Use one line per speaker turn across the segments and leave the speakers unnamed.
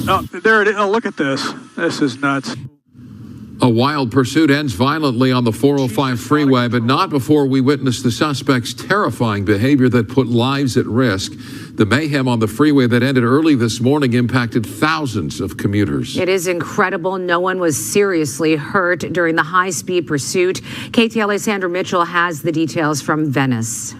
Oh, there it is. Oh, look at this. This is nuts.
A wild pursuit ends violently on the 405 freeway, but not before we witness the suspect's terrifying behavior that put lives at risk. The mayhem on the freeway that ended early this morning impacted thousands of commuters.
It is incredible. No one was seriously hurt during the high-speed pursuit. KTLA's Sandra Mitchell has the details from Venice.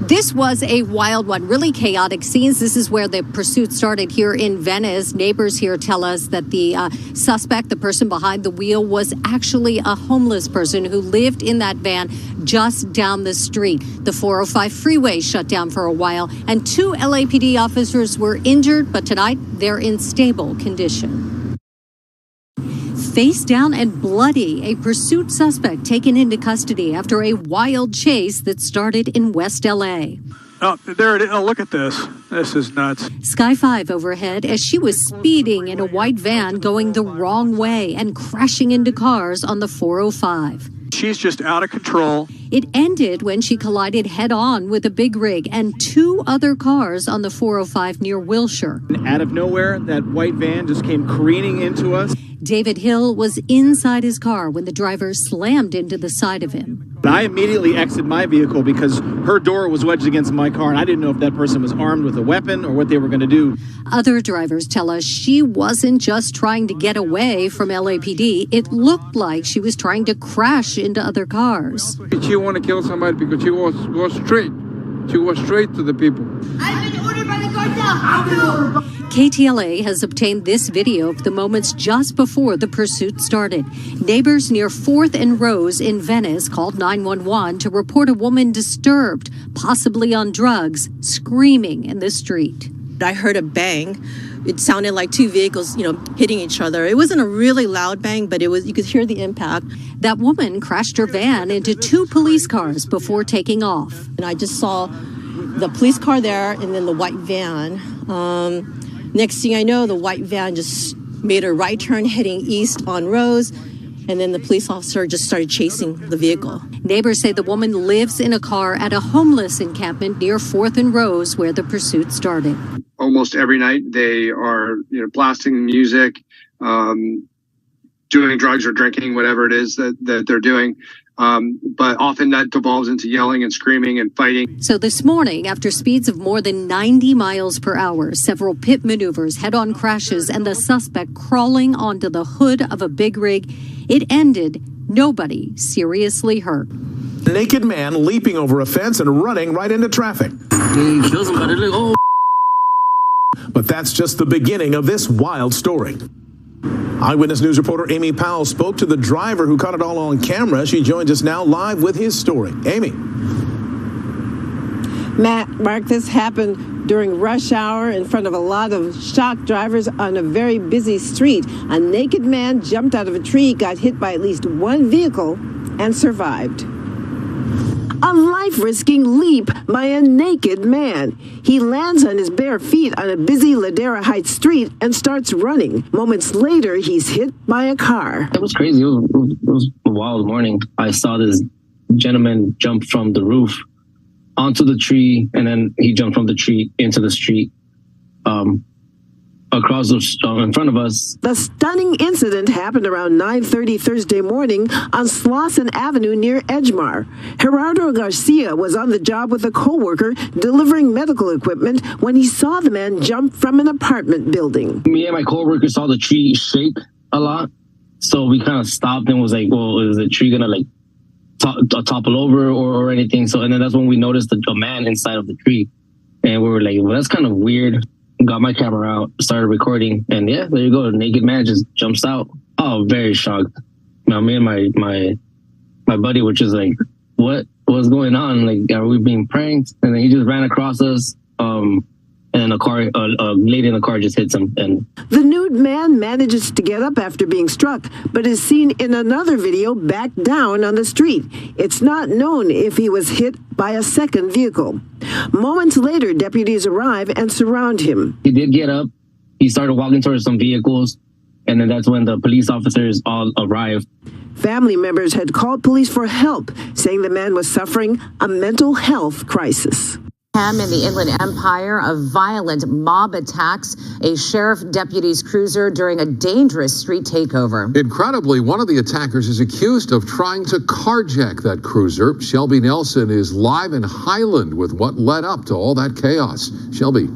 This was a wild one, really chaotic scenes. This is where the pursuit started here in Venice. Neighbors here tell us that the suspect, the person behind the wheel, was actually a homeless person who lived in that van just down the street. The 405 freeway shut down for a while, and 2 LAPD officers were injured, but tonight they're in stable condition. Face down and bloody, a pursuit suspect taken into custody after a wild chase that started in West LA.
Oh, there it is. Oh, look at this. This is nuts.
Sky 5 overhead as she was speeding in a white van going the wrong way and crashing into cars on the 405.
She's just out of control.
It ended when she collided head-on with a big rig and 2 other cars on the 405 near Wilshire.
Out of nowhere, that white van just came careening into us.
David Hill was inside his car when the driver slammed into the side of him.
I immediately exited my vehicle because her door was wedged against my car, and I didn't know if that person was armed with a weapon or what they were going to do.
Other drivers tell us she wasn't just trying to get away from LAPD. It looked like she was trying to crash into other cars.
She wanted to kill somebody because she was straight. She was straight to the people.
I've been ordered by the cartel.
KTLA has obtained this video of the moments just before the pursuit started. Neighbors near 4th and Rose in Venice called 911 to report a woman disturbed, possibly on drugs, screaming in the street.
I heard a bang. It sounded like 2 vehicles, hitting each other. It wasn't a really loud bang, but you could hear the impact.
That woman crashed her van into 2 police cars before taking off.
And I just saw the police car there and then the white van. Next thing I know, the white van just made a right turn heading east on Rose, and then the police officer just started chasing the vehicle.
Neighbors say the woman lives in a car at a homeless encampment near 4th and Rose where the pursuit started.
Almost every night they are, blasting music, doing drugs or drinking, whatever it is that they're doing. But often that devolves into yelling and screaming and fighting.
So this morning, after speeds of more than 90 miles per hour, several pit maneuvers, head-on crashes, and the suspect crawling onto the hood of a big rig, it ended. Nobody seriously hurt.
Naked man leaping over a fence and running right into traffic. But that's just the beginning of this wild story. Eyewitness News reporter Amy Powell spoke to the driver who caught it all on camera. She joins us now live with his story. Amy.
Mark, this happened during rush hour in front of a lot of shocked drivers on a very busy street. A naked man jumped out of a tree, got hit by at least 1 vehicle, and survived. A life-risking leap by a naked man. He lands on his bare feet on a busy Ladera Heights street and starts running. Moments later, he's hit by a car.
It was crazy. It was a wild morning. I saw this gentleman jump from the roof onto the tree, and then he jumped from the tree into the street. Across in front of us.
The stunning incident happened around 9:30 Thursday morning on Slauson Avenue near Edgemar. Gerardo Garcia was on the job with a co-worker delivering medical equipment when he saw the man jump from an apartment building.
Me and my co-worker saw the tree shake a lot, so we kind of stopped and was like, well, is the tree gonna topple over or anything? So, and then that's when we noticed a man inside of the tree, and we were like, well, that's kind of weird. Got my camera out, started recording, and yeah, there you go. The naked man just jumps out. Oh, very shocked. Now, me and my buddy were just like, what's going on? Like, are we being pranked? And then he just ran across us. And then a lady in the car just hits him. And
the nude man manages to get up after being struck, but is seen in another video back down on the street. It's not known if he was hit by a second vehicle. Moments later, deputies arrive and surround him.
He did get up. He started walking towards some vehicles, and then that's when the police officers all arrived.
Family members had called police for help, saying the man was suffering a mental health crisis.
In the Inland Empire, of violent mob attacks, a sheriff deputy's cruiser during a dangerous street takeover.
Incredibly, one of the attackers is accused of trying to carjack that cruiser. Shelby Nelson is live in Highland with what led up to all that chaos. Shelby.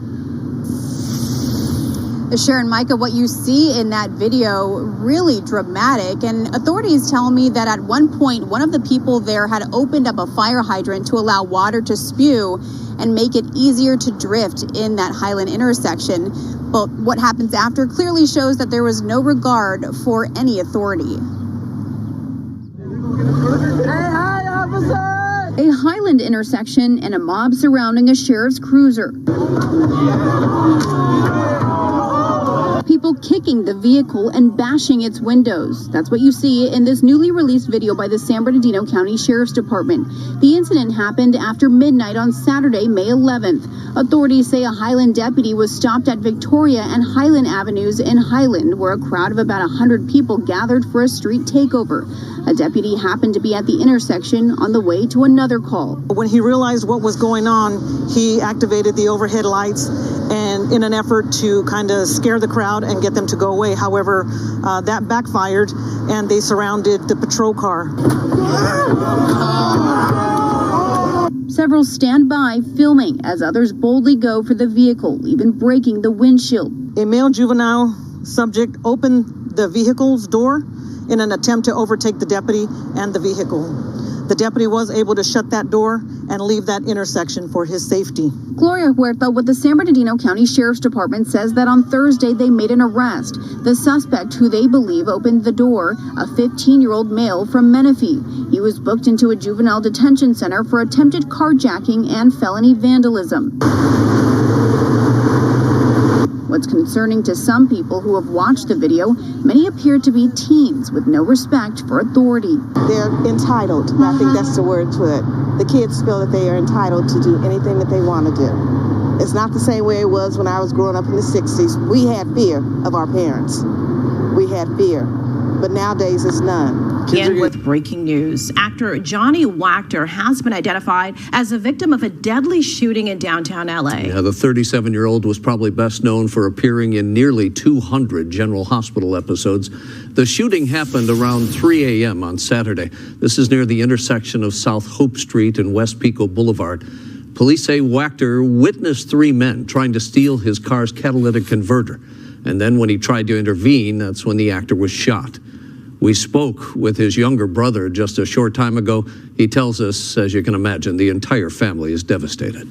Sharon, Micah, what you see in that video, really dramatic. And authorities tell me that at one point, one of the people there had opened up a fire hydrant to allow water to spew and make it easier to drift in that Highland intersection. But what happens after clearly shows that there was no regard for any authority. A Highland intersection and a mob surrounding a sheriff's cruiser. People kicking the vehicle and bashing its windows. That's what you see in this newly released video by the San Bernardino County Sheriff's Department. The incident happened after midnight on Saturday, May 11th. Authorities say a Highland deputy was stopped at Victoria and Highland Avenues in Highland, where a crowd of about 100 people gathered for a street takeover. A deputy happened to be at the intersection on the way to another call.
When he realized what was going on, he activated the overhead lights and in an effort to kind of scare the crowd and get them to go away. However, that backfired and they surrounded the patrol car.
Several stand by filming as others boldly go for the vehicle, even breaking the windshield.
A male juvenile subject opened the vehicle's door in an attempt to overtake the deputy and the vehicle. The deputy was able to shut that door and leave that intersection for his safety.
Gloria Huerta with the San Bernardino County Sheriff's Department says that on Thursday they made an arrest. The suspect, who they believe opened the door, a 15-year-old male from Menifee. He was booked into a juvenile detention center for attempted carjacking and felony vandalism. What's concerning to some people who have watched the video, many appear to be teens with no respect for authority.
They're entitled. I think that's the word to it. The kids feel that they are entitled to do anything that they want to do. It's not the same way it was when I was growing up in the 60s. We had fear of our parents. We had fear. But nowadays, it's none.
And with breaking news, actor Johnny Wachter has been identified as a victim of a deadly shooting in downtown LA.
Yeah, the 37-year-old was probably best known for appearing in nearly 200 General Hospital episodes. The shooting happened around 3 a.m. on Saturday. This is near the intersection of South Hope Street and West Pico Boulevard. Police say Wachter witnessed 3 men trying to steal his car's catalytic converter. And then when he tried to intervene, that's when the actor was shot. We spoke with his younger brother just a short time ago. He tells us, as you can imagine, the entire family is devastated.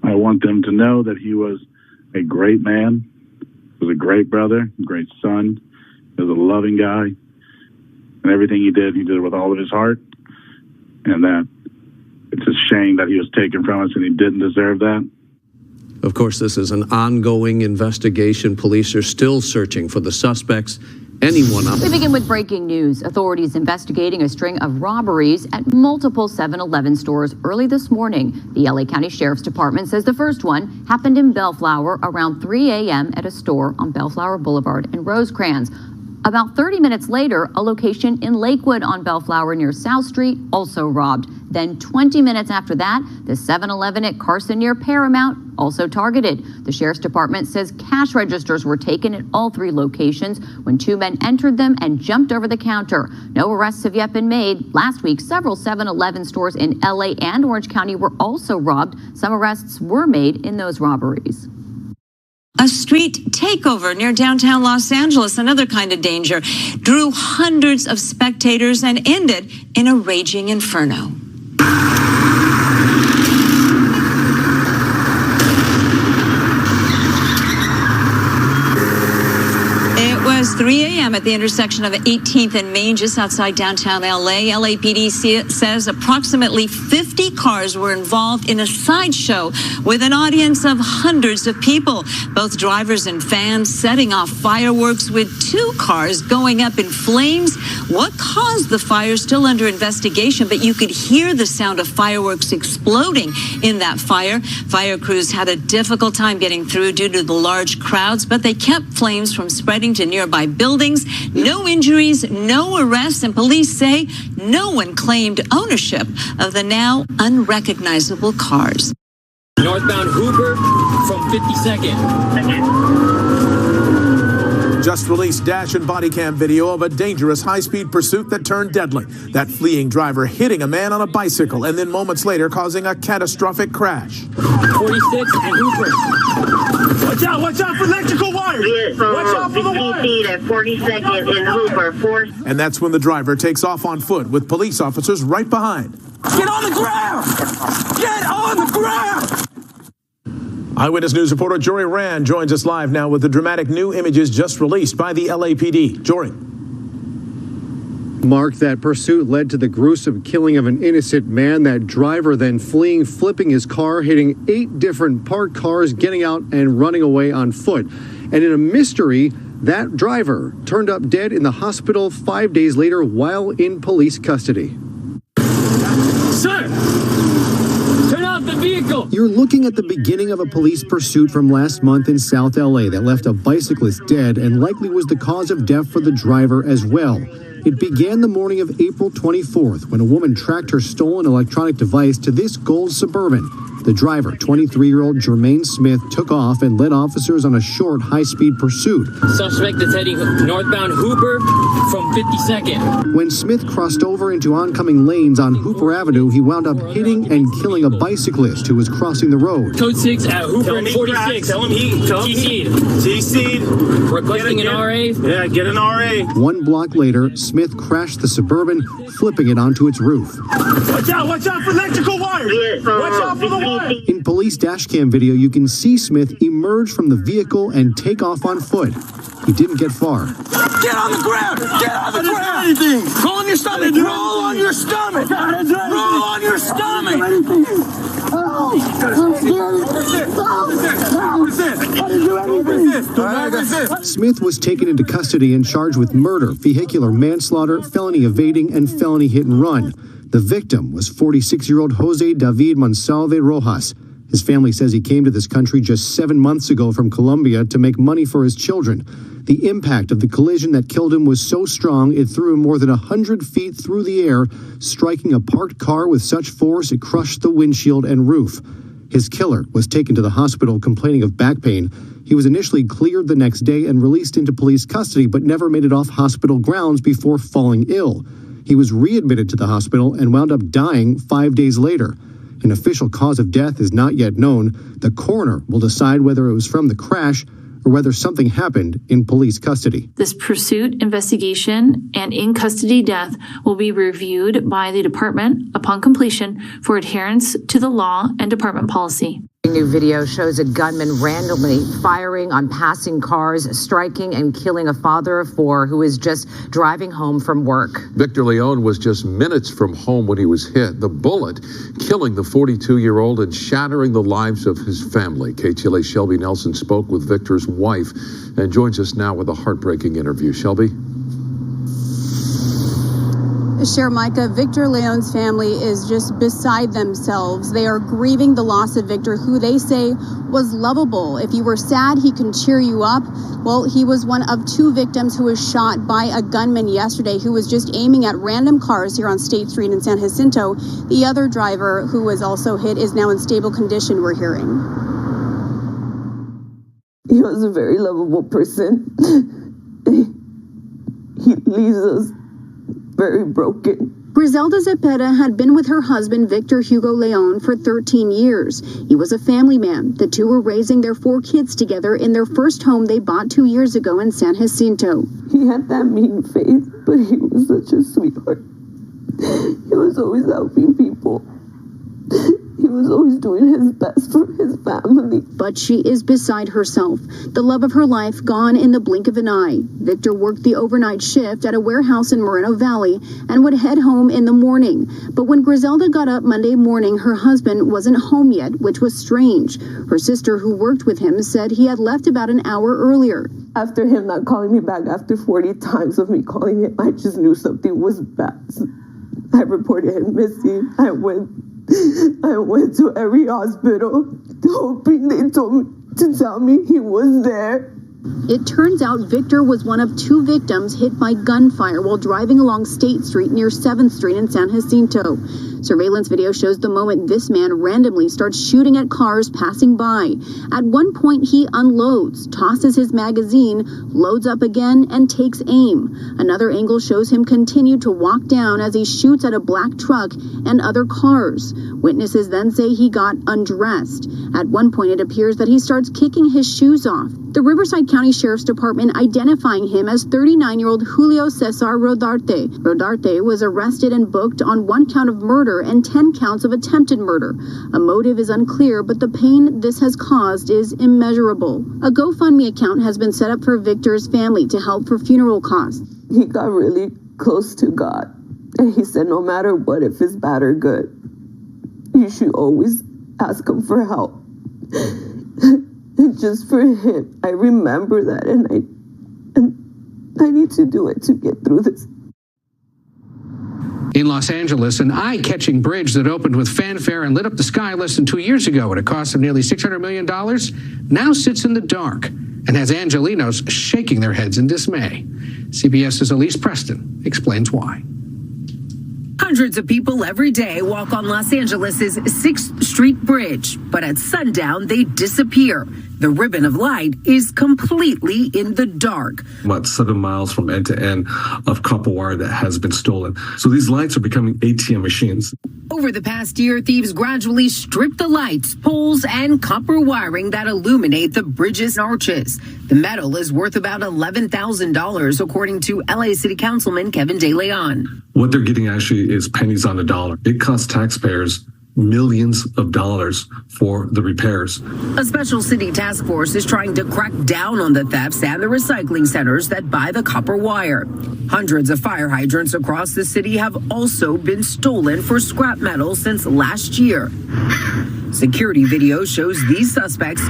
I want them to know that he was a great man, was a great brother, a great son, he was a loving guy, and everything he did with all of his heart, and that it's a shame that he was taken from us and he didn't deserve that.
Of course, this is an ongoing investigation. Police are still searching for the suspects. Anyone up.
We begin with breaking news. Authorities investigating a string of robberies at multiple 7-Eleven stores early this morning. The LA County Sheriff's Department says the first one happened in Bellflower around 3 a.m. at a store on Bellflower Boulevard in Rosecrans. About 30 minutes later, a location in Lakewood on Bellflower near South Street also robbed. Then 20 minutes after that, the 7-Eleven at Carson near Paramount also targeted. The Sheriff's Department says cash registers were taken at all 3 locations when 2 men entered them and jumped over the counter. No arrests have yet been made. Last week, several 7-Eleven stores in LA and Orange County were also robbed. Some arrests were made in those robberies.
A street takeover near downtown Los Angeles, another kind of danger, drew hundreds of spectators and ended in a raging inferno. It was 3 a.m. at the intersection of 18th and Main, just outside downtown LA. LAPD says approximately 50 cars were involved in a sideshow with an audience of hundreds of people. Both drivers and fans setting off fireworks with 2 cars going up in flames. What caused the fire still under investigation, but you could hear the sound of fireworks exploding in that fire. Fire crews had a difficult time getting through due to the large crowds, but they kept flames from spreading to nearby from buildings. No injuries, no arrests, and police say no one claimed ownership of the now unrecognizable cars.
Northbound Hooper from 52nd.
Just released dash and body cam video of a dangerous high-speed pursuit that turned deadly. That fleeing driver hitting a man on a bicycle and then moments later causing a catastrophic crash.
46 and Hooper.
Watch out for electrical wires. Watch out for the wires. At 42nd and Hooper.
And that's when the driver takes off on foot with police officers right behind.
Get on the ground! Get on the ground!
Eyewitness News reporter Jory Rand joins us live now with the dramatic new images just released by the LAPD. Jory.
Mark, that pursuit led to the gruesome killing of an innocent man. That driver then fleeing, flipping his car, hitting 8 different parked cars, getting out and running away on foot. And in a mystery, that driver turned up dead in the hospital 5 days later while in police custody.
Sir! Turn off the vehicle!
You're looking at the beginning of a police pursuit from last month in South LA that left a bicyclist dead and likely was the cause of death for the driver as well. It began the morning of April 24th when a woman tracked her stolen electronic device to this gold Suburban. The driver, 23-year-old Jermaine Smith, took off and led officers on a short, high-speed pursuit.
Suspect is heading northbound Hooper from 52nd.
When Smith crossed over into oncoming lanes on Hooper Avenue, he wound up hitting and killing a bicyclist who was crossing the road.
Code 6 at Hooper and 46.
Tell him he. TC'd.
Requesting an RA.
Yeah, get an RA.
1 block later, Smith crashed the Suburban, flipping it onto its roof.
Watch out for electrical wires. Watch out for the wires.
In police dashcam video, you can see Smith emerge from the vehicle and take off on foot. He didn't get far.
Get on the ground! Get on the ground! Anything. Roll on your stomach! Roll on your stomach! Roll on your stomach!
Smith was taken into custody and charged with murder, vehicular manslaughter, felony evading, and felony hit and run. The victim was 46-year-old Jose David Monsalve Rojas. His family says he came to this country just 7 months ago from Colombia to make money for his children. The impact of the collision that killed him was so strong it threw him more than 100 feet through the air, striking a parked car with such force it crushed the windshield and roof. His killer was taken to the hospital complaining of back pain. He was initially cleared the next day and released into police custody, but never made it off hospital grounds before falling ill. He was readmitted to the hospital and wound up dying 5 days later. An official cause of death is not yet known. The coroner will decide whether it was from the crash or whether something happened in police custody.
This pursuit, investigation, and in-custody death will be reviewed by the department upon completion for adherence to the law and department policy.
New video shows a gunman randomly firing on passing cars, striking and killing a father of 4 who was just driving home from work.
Victor Leon was just minutes from home when he was hit. The bullet killing the 42-year-old and shattering the lives of his family. KTLA Shelby Nelson spoke with Victor's wife and joins us now with a heartbreaking interview. Shelby?
Micah, Victor Leon's family is just beside themselves. They are grieving the loss of Victor, who they say was lovable. If you were sad, he can cheer you up. Well, he was one of 2 victims who was shot by a gunman yesterday who was just aiming at random cars here on State Street in San Jacinto. The other driver who was also hit is now in stable condition, we're hearing.
He was a very lovable person. He leaves us very broken.
Griselda Zepeda had been with her husband, Victor Hugo Leon, for 13 years. He was a family man. The two were raising their 4 kids together in their first home they bought 2 years ago in San Jacinto.
He had that mean face, but he was such a sweetheart. He was always helping people. He was always doing his best for his family.
But she is beside herself. The love of her life gone in the blink of an eye. Victor worked the overnight shift at a warehouse in Moreno Valley and would head home in the morning. But when Griselda got up Monday morning, her husband wasn't home yet, which was strange. Her sister, who worked with him, said he had left about an hour earlier.
After him not calling me back, after 40 times of me calling him, I just knew something was bad. I reported him missing. I went to every hospital hoping they told me to tell me he was there.
It turns out Victor was one of 2 victims hit by gunfire while driving along State Street near 7th Street in San Jacinto. Surveillance video shows the moment this man randomly starts shooting at cars passing by. At one point, he unloads, tosses his magazine, loads up again, and takes aim. Another angle shows him continue to walk down as he shoots at a black truck and other cars. Witnesses then say he got undressed. At one point, it appears that he starts kicking his shoes off. The Riverside County Sheriff's Department identifying him as 39-year-old Julio Cesar Rodarte. Rodarte was arrested and booked on 1 count of murder and 10 counts of attempted murder. A motive is unclear, but the pain this has caused is immeasurable. A GoFundMe account has been set up for Victor's family to help for funeral costs.
He got really close to God, and he said no matter what, if it's bad or good, you should always ask him for help. And just for him, I remember that, and I need to do it to get through this.
In Los Angeles, an eye-catching bridge that opened with fanfare and lit up the sky less than 2 years ago at a cost of nearly $600 million now sits in the dark and has Angelenos shaking their heads in dismay. CBS's Elise Preston explains why.
Hundreds of people every day walk on Los Angeles' 6th Street Bridge, but at sundown they disappear. The ribbon of light is completely in the dark.
About 7 miles from end to end of copper wire that has been stolen. So these lights are becoming ATM machines.
Over the past year, thieves gradually stripped the lights, poles, and copper wiring that illuminate the bridge's arches. The metal is worth about $11,000, according to LA City Councilman Kevin De Leon.
What they're getting actually is pennies on the dollar. It costs taxpayers millions of dollars for the repairs.
A special city task force is trying to crack down on the thefts and the recycling centers that buy the copper wire. Hundreds of fire hydrants across the city have also been stolen for scrap metal since last year. Security video shows these suspects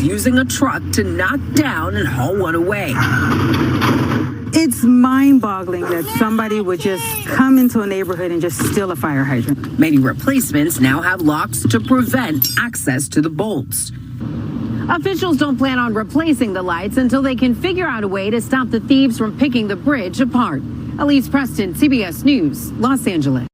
using a truck to knock down and haul one away.
It's mind-boggling that somebody would just come into a neighborhood and just steal a fire hydrant.
Many replacements now have locks to prevent access to the bolts. Officials don't plan on replacing the lights until they can figure out a way to stop the thieves from picking the bridge apart. Elise Preston, CBS News, Los Angeles.